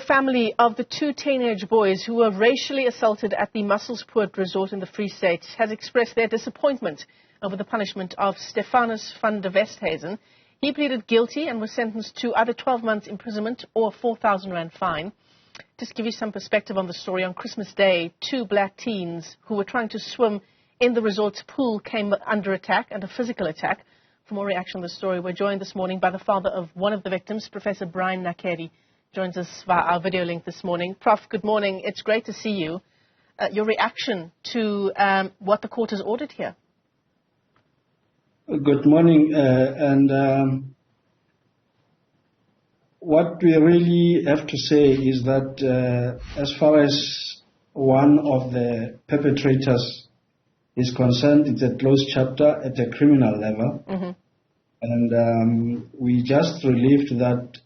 family of the two teenage boys who were racially assaulted at the Maselspoort Resort in the Free State has expressed their disappointment over the punishment of Stephanus van der Westhuizen. He pleaded guilty and was sentenced to either 12 months imprisonment or a 4,000 rand fine. Just to give you some perspective on the story, on Christmas Day, two black teens who were trying to swim in the resort's pool came under attack, and a physical attack. For more reaction on the story, we're joined this morning by the father of one of the victims, Prof Brian Nakedi. Joins us via our video link this morning. Prof, good morning. It's great to see you. Your reaction to what the court has ordered here. Good morning. What we really have to say is that as far as one of the perpetrators is concerned, it's a closed chapter at a criminal level. Mm-hmm. And we just relieved that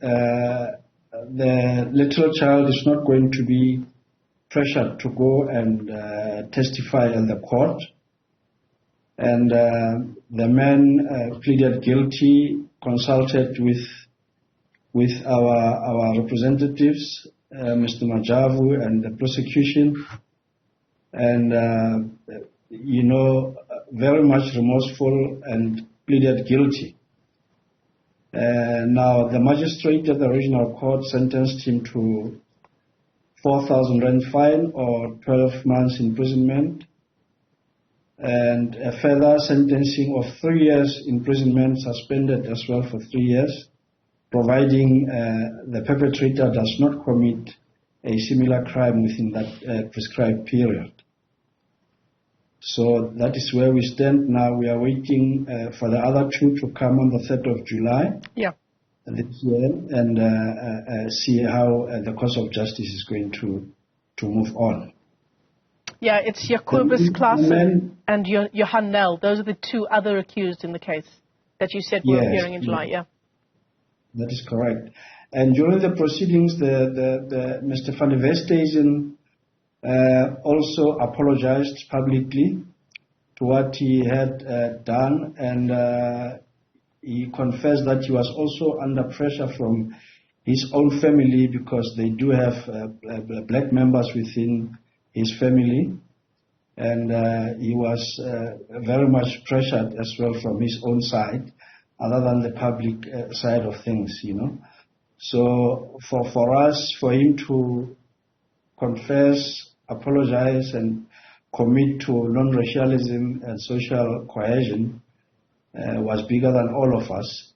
the little child is not going to be pressured to go and testify in the court. And the man pleaded guilty, consulted with our representatives, Mr. Majavu and the prosecution, and very much remorseful, and pleaded guilty. Now, the magistrate at the regional court sentenced him to 4,000 rand fine or 12 months imprisonment, and a further sentencing of 3 years imprisonment, suspended as well for 3 years, providing the perpetrator does not commit a similar crime within that prescribed period. So that is where we stand now. We are waiting for the other two to come on the 3rd of July this year, and see how the course of justice is going to move on. Yeah, it's Jacobus Klaassen and Johan Nel. Those are the two other accused in the case that you said were appearing in July. Yeah, that is correct. And during the proceedings, the Mr. van der Westhuizen also apologized publicly to what he had done, and he confessed that he was also under pressure from his own family, because they do have black members within his family, and he was very much pressured as well from his own side, other than the public side of things, So for us, for him to confess, apologize, and commit to non-racialism and social cohesion was bigger than all of us,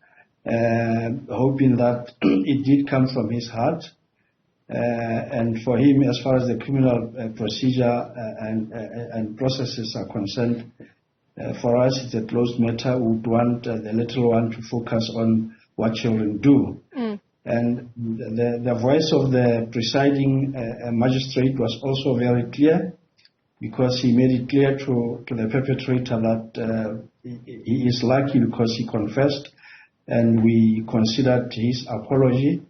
hoping that it did come from his heart. And for him, as far as the criminal procedure and processes are concerned, for us it's a closed matter. We would want the little one to focus on what children do. And the voice of the presiding magistrate was also very clear, because he made it clear to the perpetrator that he is lucky because he confessed, and we considered his apology,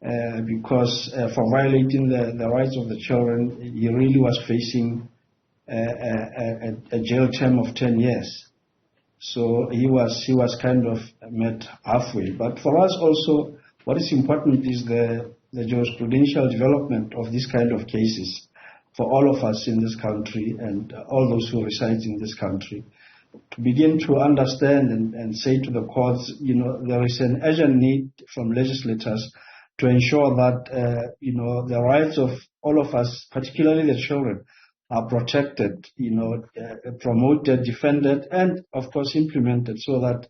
because for violating the rights of the children, he really was facing a jail term of 10 years. So he was kind of met halfway. But for us also, what is important is the jurisprudential development of this kind of cases for all of us in this country, and all those who reside in this country, to begin to understand and say to the courts, there is an urgent need from legislators to ensure that, the rights of all of us, particularly the children, are protected, promoted, defended, and of course implemented, so that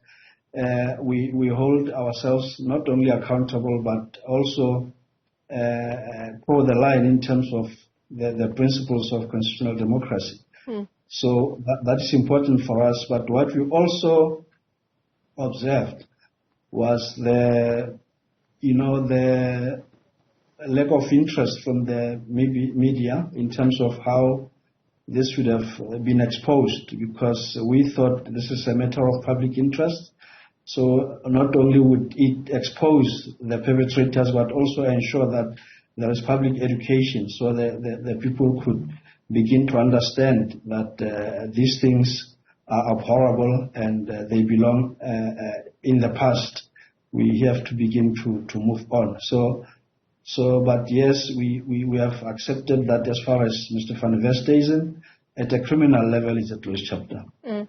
we hold ourselves not only accountable, but also for the line in terms of the principles of constitutional democracy. So that is important for us. But what we also observed was the lack of interest from the media in terms of how this would have been exposed, because we thought this is a matter of public interest. So not only would it expose the perpetrators, but also ensure that there is public education, so the people could begin to understand that these things are abhorrible and they belong in the past. We have to begin to move on. So So, but yes, we have accepted that as far as Mr. Van Westhuizen, at a criminal level, is a closed chapter. Mm.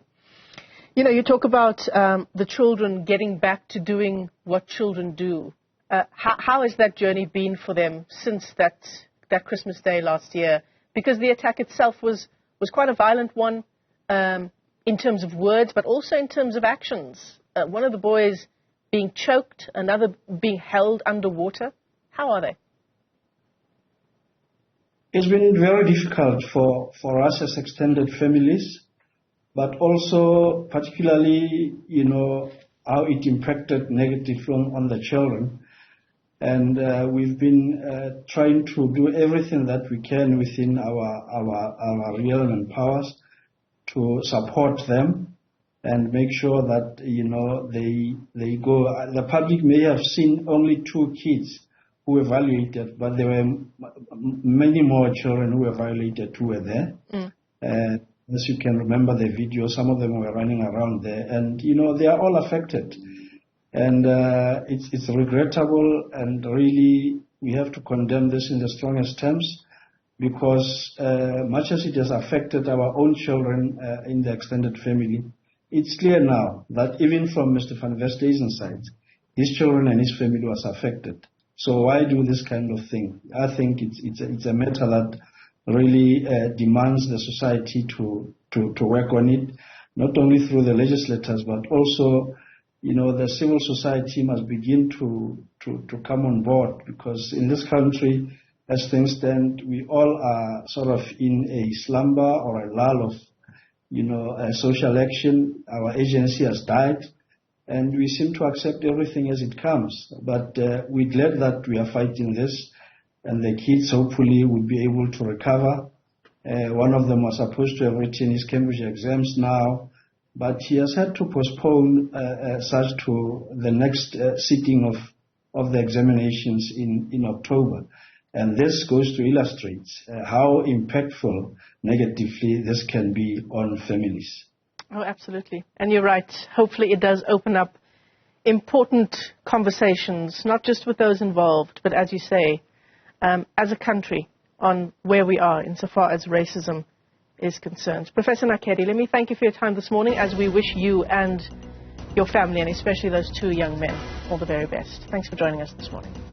You know, you talk about the children getting back to doing what children do. How has that journey been for them since that Christmas Day last year? Because the attack itself was quite a violent one in terms of words, but also in terms of actions. One of the boys being choked, another being held underwater. How are they? It's been very difficult for us as extended families, but also particularly, you know, how it impacted negatively on the children. And we've been trying to do everything that we can within our realm and powers to support them and make sure that, you know, they go. The public may have seen only 2 kids who were violated, but there were many more children who were violated who were there. As you can remember the video, some of them were running around there, and, you know, they are all affected. And it's regrettable, and really we have to condemn this in the strongest terms, because much as it has affected our own children in the extended family, it's clear now that even from Mr. Van Westhuizen's side, his children and his family was affected. So why do this kind of thing? I think it's a matter that really demands the society to work on it, not only through the legislators, but also, you know, the civil society must begin to come on board, because in this country, as things stand, we all are sort of in a slumber or a lull of, you know, social action. Our agency has died, and we seem to accept everything as it comes. But we're glad that we are fighting this, and the kids hopefully will be able to recover. One of them was supposed to have written his Cambridge exams now, but he has had to postpone such to the next sitting of the examinations in October. And this goes to illustrate how impactful negatively this can be on families. Oh, absolutely. And you're right. Hopefully it does open up important conversations, not just with those involved, but as you say, as a country, on where we are insofar as racism is concerned. Professor Nakedi, let me thank you for your time this morning, as we wish you and your family, and especially those 2 young men, all the very best. Thanks for joining us this morning.